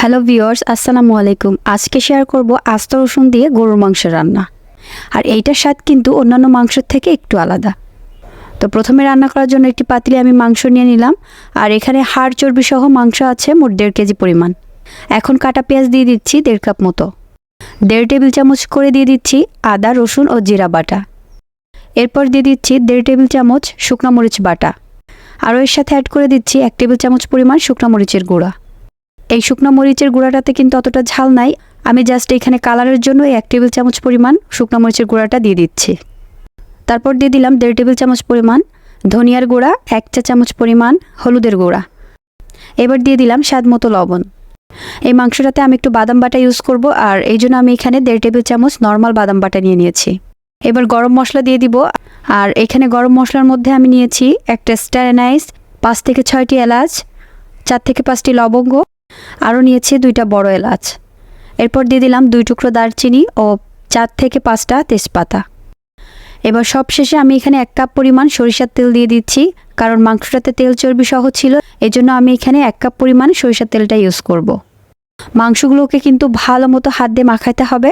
Hello viewers, আসসালামু আলাইকুম। আজকে শেয়ার করব আস্ত রসুন দিয়ে গরুর মাংস রান্না। আর এইটার স্বাদ কিন্তু অন্যান্য মাংসের থেকে একটু আলাদা। তো প্রথমে রান্না করার জন্য একটি পাতিলে আমি মাংস নিয়ে নিলাম। আর এখানে হাড় চর্বি সহ মাংস আছে মোট 1.5 কেজি পরিমাণ। এখন কাটা পেঁয়াজ দিয়ে দিচ্ছি 1.5 কাপ মতো। 1.5 টেবিল চামচ করে দিয়ে দিচ্ছি আদা, রসুন ও জিরা বাটা। এরপর দিয়ে দিচ্ছি 1.5 টেবিল চামচ শুকনো মরিচ বাটা। আরও এর সাথে অ্যাড করে দিচ্ছি 1 টেবিল চামচ পরিমাণ শুকনো মরিচের গুঁড়া। এই শুকনো মরিচের গুঁড়াটাতে কিন্তু অতটা ঝাল নাই, আমি জাস্ট এখানে কালারের জন্য 1 টেবিল চামচ পরিমাণ শুকনো মরিচের গুঁড়াটা দিয়ে দিচ্ছি। তারপর দিয়ে দিলাম 1.5 টেবিল চামচ পরিমাণ ধনিয়ার গুঁড়া, 1 চা চামচ পরিমাণ হলুদের গুঁড়া। এবার দিয়ে দিলাম স্বাদ মতো লবণ। এই মাংসটাতে আমি একটু বাদাম বাটা ইউজ করব, আর এই জন্য আমি এখানে 1.5 টেবিল চামচ নর্মাল বাদাম বাটা নিয়ে নিয়েছি। এবার গরম মশলা দিয়ে দিব। আর এখানে গরম মশলার মধ্যে আমি নিয়েছি একটা স্টার অ্যানাইস, 5 থেকে 6টি এলাচ, 4 থেকে 5টি লবঙ্গ, আরও নিয়েছি 2টা বড় এলাচ। এরপর দিয়ে দিলাম 2 টুকরো দারচিনি ও 4 থেকে 5টা তেজপাতা। এবার সব শেষে আমি এখানে 1 কাপ পরিমাণ সরিষার তেল দিয়ে দিচ্ছি, কারণ মাংসটাতে তেল চর্বি সহ ছিল, এজন্য আমি এখানে 1 কাপ পরিমাণ সরিষার তেলটা ইউজ করব। মাংসগুলোকে কিন্তু ভালো মতো হাত দিয়ে মাখাইতে হবে,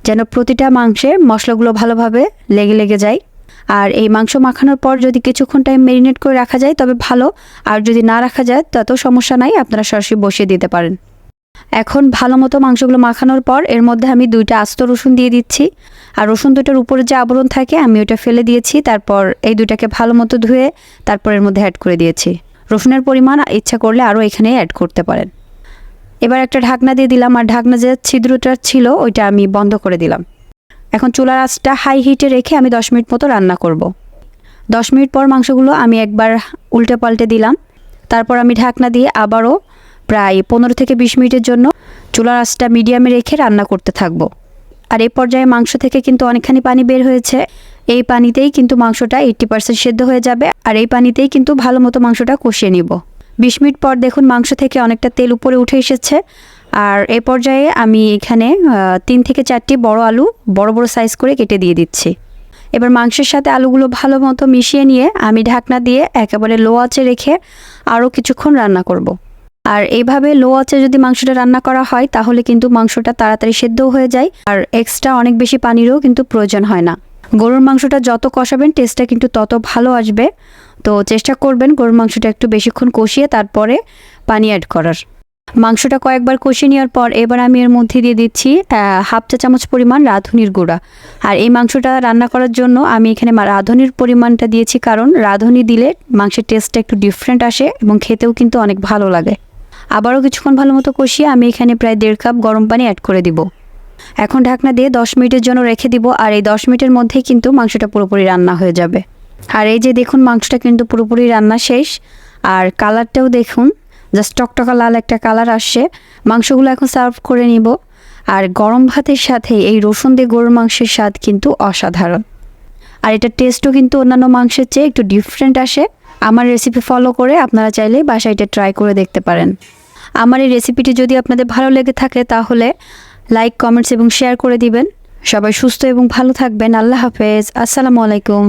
যেন প্রতিটা মাংসে মশলাগুলো ভালোভাবে লেগে যায়। আর এই মাংস মাখানোর পর যদি কিছুক্ষণ টাইম ম্যারিনেট করে রাখা যায় তবে ভালো, আর যদি না রাখা যায় তাতেও সমস্যা নাই, আপনারা সরাসরি বসিয়ে দিতে পারেন। এখন ভালো মতো মাংসগুলো মাখানোর পর এর মধ্যে আমি 2টা আস্ত রসুন দিয়ে দিচ্ছি। আর রসুন দুটোর উপরে যে আবরণ থাকে আমি ওটা ফেলে দিয়েছি। তারপর এই দুটাকে ভালো মতো ধুয়ে তারপর এর মধ্যে অ্যাড করে দিয়েছি। রসুনের পরিমাণ ইচ্ছা করলে আরও এখানে অ্যাড করতে পারেন। এবার একটা ঢাকনা দিয়ে দিলাম, আর ঢাকনা যে ছিদ্রটা ছিল ওইটা আমি বন্ধ করে দিলাম। এখন চুলার আঁচটা হাই হিটে রেখে আমি 10 মিনিট মতো রান্না করব। 10 মিনিট পর মাংসগুলো আমি একবার উল্টে পাল্টে দিলাম। তারপর আমি ঢাকনা দিয়ে আবারও প্রায় 15 থেকে 20 মিনিটের জন্য চুলার আঁচটা মিডিয়ামে রেখে রান্না করতে থাকব। আর এই পর্যায়ে মাংস থেকে কিন্তু অনেকখানি পানি বের হয়েছে। এই পানিতেই কিন্তু মাংসটা 80% সেদ্ধ হয়ে যাবে, আর এই পানিতেই কিন্তু ভালো মতো মাংসটা কষিয়ে নিব। 20 মিনিট পর দেখুন মাংস থেকে অনেকটা তেল উপরে উঠে এসেছে। আর এই পর্যায়ে আমি এখানে 3 থেকে 4টি বড় আলু বড় বড় সাইজ করে কেটে দিয়ে দিচ্ছি। এবার মাংসের সাথে আলুগুলো ভালো মতো মিশিয়ে নিয়ে আমি ঢাকনা দিয়ে একেবারে লো আঁচে রেখে আরও কিছুক্ষণ রান্না করব। আর এইভাবে লো আঁচে যদি মাংসটা রান্না করা হয় তাহলে কিন্তু মাংসটা তাড়াতাড়ি সেদ্ধও হয়ে যায়, আর এক্সট্রা অনেক বেশি পানিরও কিন্তু প্রয়োজন হয় না। গরুর মাংসটা যত কষাবেন টেস্টটা কিন্তু তত ভালো আসবে। তো চেষ্টা করবেন গরুর মাংসটা একটু বেশিক্ষণ কষিয়ে তারপরে পানি অ্যাড করার। মাংসটা কয়েকবার কষিয়ে নেওয়ার পর এবার আমি এর মধ্যে দিয়ে দিচ্ছি 1/2 চা চামচ পরিমাণ রাঁধুনির গুঁড়া। আর এই মাংসটা রান্না করার জন্য আমি এখানে রাঁধুনির পরিমাণটা দিয়েছি, কারণ রাঁধুনি দিলে মাংসের টেস্টটা একটু ডিফারেন্ট আসে এবং খেতেও কিন্তু অনেক ভালো লাগে। আবারও কিছুক্ষণ ভালো মতো কষিয়ে আমি এখানে প্রায় 1.5 কাপ গরম পানি অ্যাড করে দিব। এখন ঢাকনা দিয়ে 10 মিনিটের জন্য রেখে দিব। আর এই 10 মিনিটের মধ্যেই কিন্তু মাংসটা পুরোপুরি রান্না হয়ে যাবে। আর এই যে দেখুন মাংসটা কিন্তু পুরোপুরি রান্না শেষ। আর কালারটাও দেখুন, জাস্ট টকটকা লাল একটা কালার আসছে। মাংসগুলো এখন সার্ভ করে নিব। আর গরম ভাতের সাথে এই রসুন দিয়ে গরুর মাংসের স্বাদ কিন্তু অসাধারণ। আর এটার টেস্টও কিন্তু অন্যান্য মাংসের চেয়ে একটু ডিফারেন্ট আসে। আমার রেসিপি ফলো করে আপনারা চাইলে বাসায় এটা ট্রাই করে দেখতে পারেন। আমার এই রেসিপিটি যদি আপনাদের ভালো লেগে থাকে তাহলে লাইক, কমেন্টস এবং শেয়ার করে দিবেন। সবাই সুস্থ এবং ভালো থাকবেন। আল্লাহ হাফেজ। আসসালামু আলাইকুম।